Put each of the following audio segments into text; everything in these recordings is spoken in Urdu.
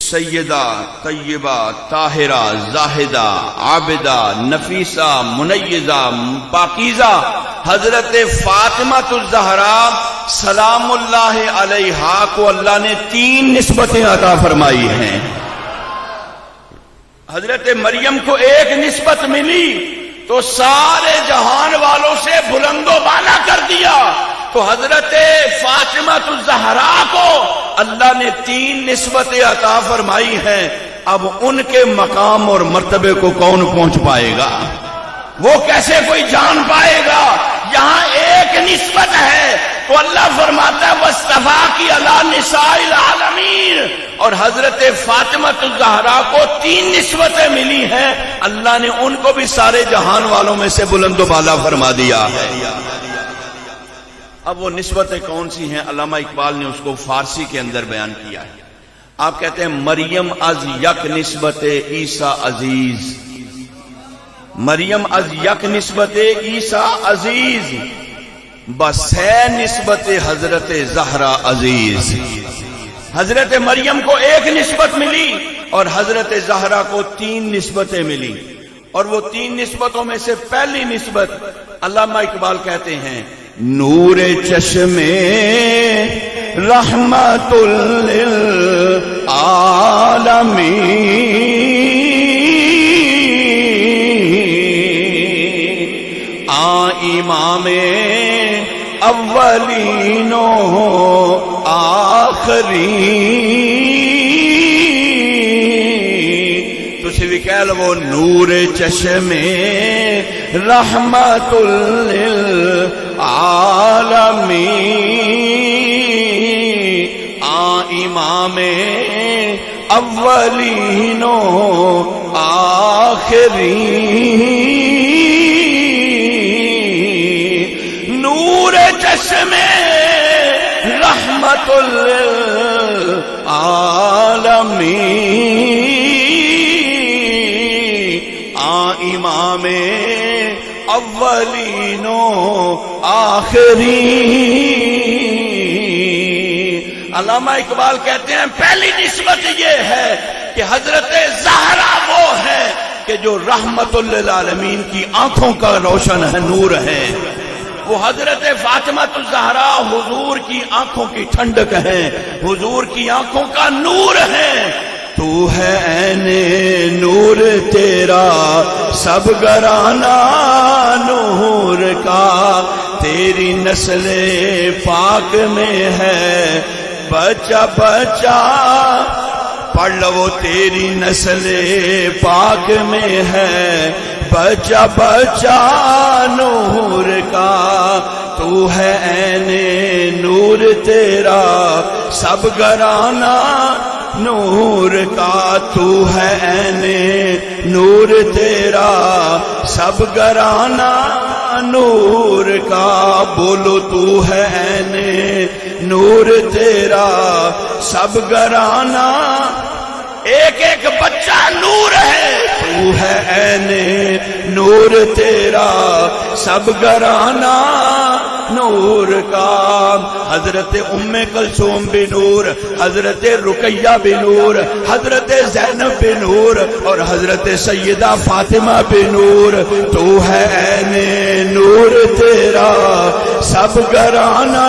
سیدہ طیبہ طاہرہ زاہدہ عابدہ نفیسہ منیزہ پاکیزہ حضرت فاطمہ الزہرا سلام اللہ علیہا کو اللہ نے 3 نسبتیں عطا فرمائی ہیں۔ حضرت مریم کو 1 نسبت ملی تو سارے جہان والوں سے بلند و بالا کر دیا، تو حضرت فاطمہ الزہرا کو اللہ نے 3 نسبتیں عطا فرمائی ہیں۔ اب ان کے مقام اور مرتبے کو کون پہنچ پائے گا؟ وہ کیسے کوئی جان پائے گا؟ یہاں 1 نسبت ہے تو اللہ فرماتا ہے وَاصْطَفَاكِ عَلَىٰ نِسَاءِ الْعَالَمِينَ، اور حضرت فاطمہ الزہرا کو 3 نسبتیں ملی ہیں، اللہ نے ان کو بھی سارے جہان والوں میں سے بلند و بالا فرما دیا ہے۔ اب وہ نسبتیں کون سی ہیں؟ علامہ اقبال نے اس کو فارسی کے اندر بیان کیا ہے۔ آپ کہتے ہیں مریم از یک نسبت عیسیٰ عزیز، مریم از یک نسبت عیسیٰ عزیز بسے نسبت حضرت زہرا عزیز۔ حضرت مریم کو 1 نسبت ملی اور حضرت زہرا کو 3 نسبتیں ملی، اور وہ 3 نسبتوں میں سے پہلی نسبت علامہ اقبال کہتے ہیں نور چشم رحمت للعالمین امام اولین و آخرین، تسی بھی کہہ لو نور چشم رحمت للعالمین امام اولین و آخرین، نور چشم رحمت للعالمین امام اولین و آخرین۔ علامہ اقبال کہتے ہیں پہلی نسبت یہ ہے کہ حضرت زہرا وہ ہے کہ جو رحمت للعالمین کی آنکھوں کا روشن ہے، نور ہے۔ وہ حضرت فاطمہ الزہرا حضور کی آنکھوں کی ٹھنڈک ہے، حضور کی آنکھوں کا نور ہے۔ تو ہے عین نور تیرا سب گرانا نور کا، تیری نسل پاک میں ہے بچہ بچہ، پڑھ لو تیری نسل پاک میں ہے بچہ بچہ نور کا، تو ہے عین نور تیرا سب گرانا نور کا، تو ہے عین نور تیرا سب گرانا نور کا، بولو تو ہے عین نور تیرا سب گرانا، ایک ایک بچہ نور ہے، تو ہے عین نور تیرا سب گرانا نور کا۔ حضرت ام کلثوم بھی نور، حضرت رقیہ بھی نور، حضرت زینب بھی نور، اور حضرت سیدہ فاطمہ بھی نور، تو ہے عین نور تیرا سب گرانا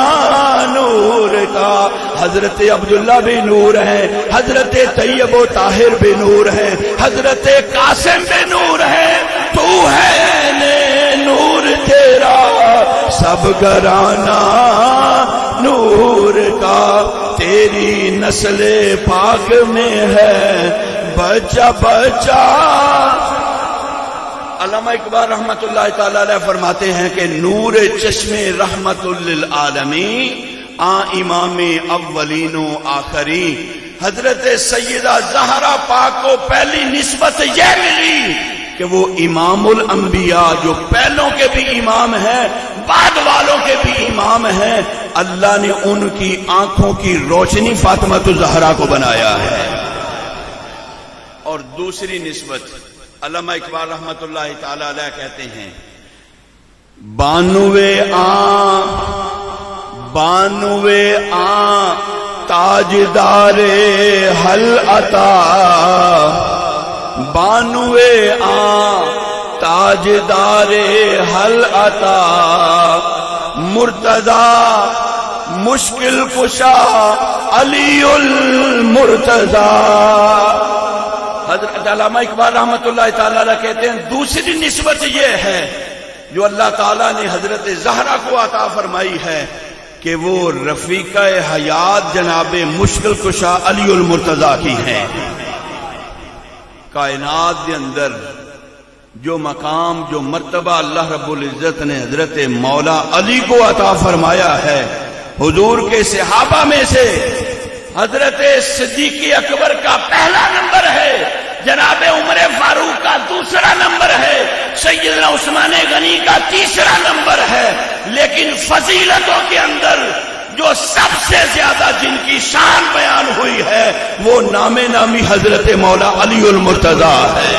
نور کا۔ حضرت عبداللہ بھی نور ہے، حضرت طیب و طاہر بھی نور ہے، حضرت قاسم بھی نور ہے، تو ہے عین نور تیرا سب گرانا نور کا، تیری نسل پاک میں ہے بچہ بچہ۔ علامہ اقبال رحمت اللہ تعالی علیہ فرماتے ہیں کہ نور چشم رحمت للعالمین امام اولین و آخرین، حضرت سیدہ زہرا پاک کو پہلی نسبت یہ ملی کہ وہ امام الانبیاء، جو پہلوں کے بھی امام ہیں بعد والوں کے بھی امام ہیں، اللہ نے ان کی آنکھوں کی روشنی فاطمہ الزہرا کو بنایا ہے۔ اور دوسری نسبت علامہ اقبال رحمت اللہ تعالی علیہ کہتے ہیں بانوے آن تاجدار حل عطا بانوے تاجدار حل عطا مرتضی مشکل کشا علی المرتضی. حضرت علامہ اقبال رحمۃ اللہ تعالی علیہ کہتے ہیں دوسری نسبت یہ ہے جو اللہ تعالیٰ نے حضرت زہرا کو عطا فرمائی ہے کہ وہ رفیقہ حیات جناب مشکل کشا علی المرتضی کی ہیں. کائنات کے اندر جو مقام جو مرتبہ اللہ رب العزت نے حضرت مولا علی کو عطا فرمایا ہے، حضور کے صحابہ میں سے حضرت صدیق اکبر کا پہلا نمبر ہے، جناب عمر فاروق کا دوسرا نمبر ہے، سیدنا عثمان غنی کا تیسرا نمبر ہے، لیکن فضیلتوں کے اندر جو سب سے زیادہ جن کی شان بیان ہوئی ہے وہ نام نامی حضرت مولا علی المرتضی ہے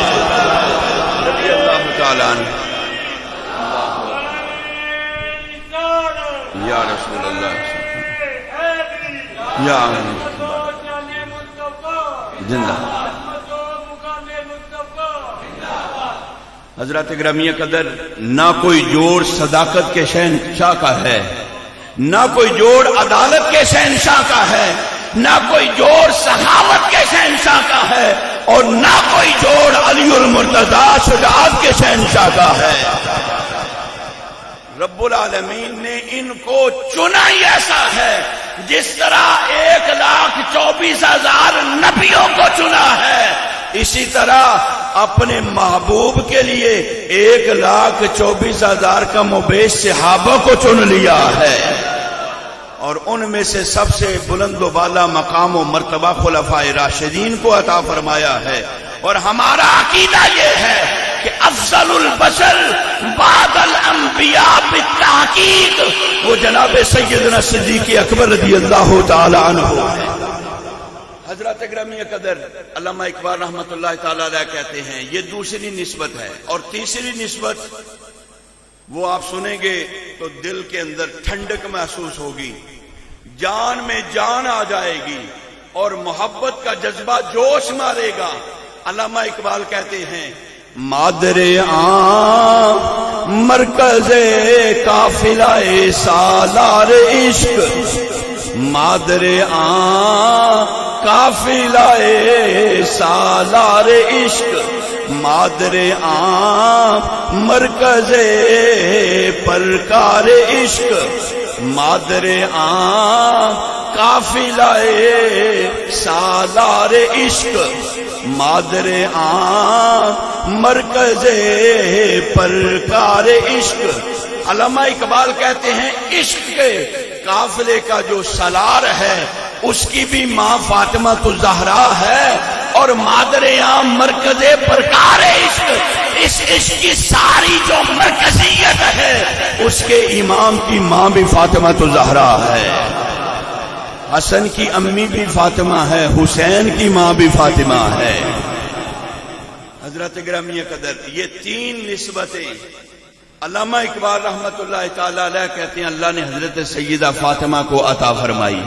رضی اللہ تعالیٰ عنہ. یا رسول اللہ یا زندہ. حضرت گرامی قدر، نہ کوئی جوڑ صداقت کے شہنشاہ کا ہے، نہ کوئی جوڑ عدالت کے شہنشاہ کا ہے، نہ کوئی جوڑ سخاوت کے شہنشاہ کا ہے، اور نہ کوئی جوڑ علی المرتضی شجاعت کے شہنشاہ کا ہے. رب العالمین نے ان کو چنا ہی ایسا ہے جس طرح 1,24,000 نبیوں کو چنا ہے، اسی طرح اپنے محبوب کے لیے 1,24,000 کا مبیش صحابہ کو چن لیا ہے، اور ان میں سے سب سے بلند و بالا مقام و مرتبہ خلفائے راشدین کو عطا فرمایا ہے. اور ہمارا عقیدہ یہ ہے کہ افضل البشر بعد الانبیاء بالتحقیق وہ جناب سیدنا صدیق اکبر رضی اللہ تعالی عنہ ہے. حضرت گرامی قدر علامہ اقبال رحمۃ اللہ تعالی علیہ کہتے ہیں یہ دوسری نسبت ہے. اور تیسری نسبت وہ آپ سنیں گے تو دل کے اندر ٹھنڈک محسوس ہوگی، جان میں جان آ جائے گی اور محبت کا جذبہ جوش مارے گا. علامہ اقبال کہتے ہیں مادر مرکز قافلہ سالار عشق، مادر قافلہ سالار عشق، مادر مرکز پرکار عشق، مادر قافلہ سالار عشق، مادر مرکز پرکار عشق. علامہ اقبال کہتے ہیں عشق کے قافلے کا جو سالار ہے اس کی بھی ماں فاطمہ الزہرا ہے، اور مادر عام مرکز پرکار عشق، اس عشق کی ساری جو مرکزیت ہے اس کے امام کی ماں بھی فاطمہ الزہرا ہے، حسن کی امی بھی فاطمہ ہے، حسین کی ماں بھی فاطمہ ہے. حضرت گرامی قدر یہ تین نسبتیں علامہ اقبال رحمۃ اللہ تعالی علیہ کہتے ہیں اللہ نے حضرت سیدہ فاطمہ کو عطا فرمائی.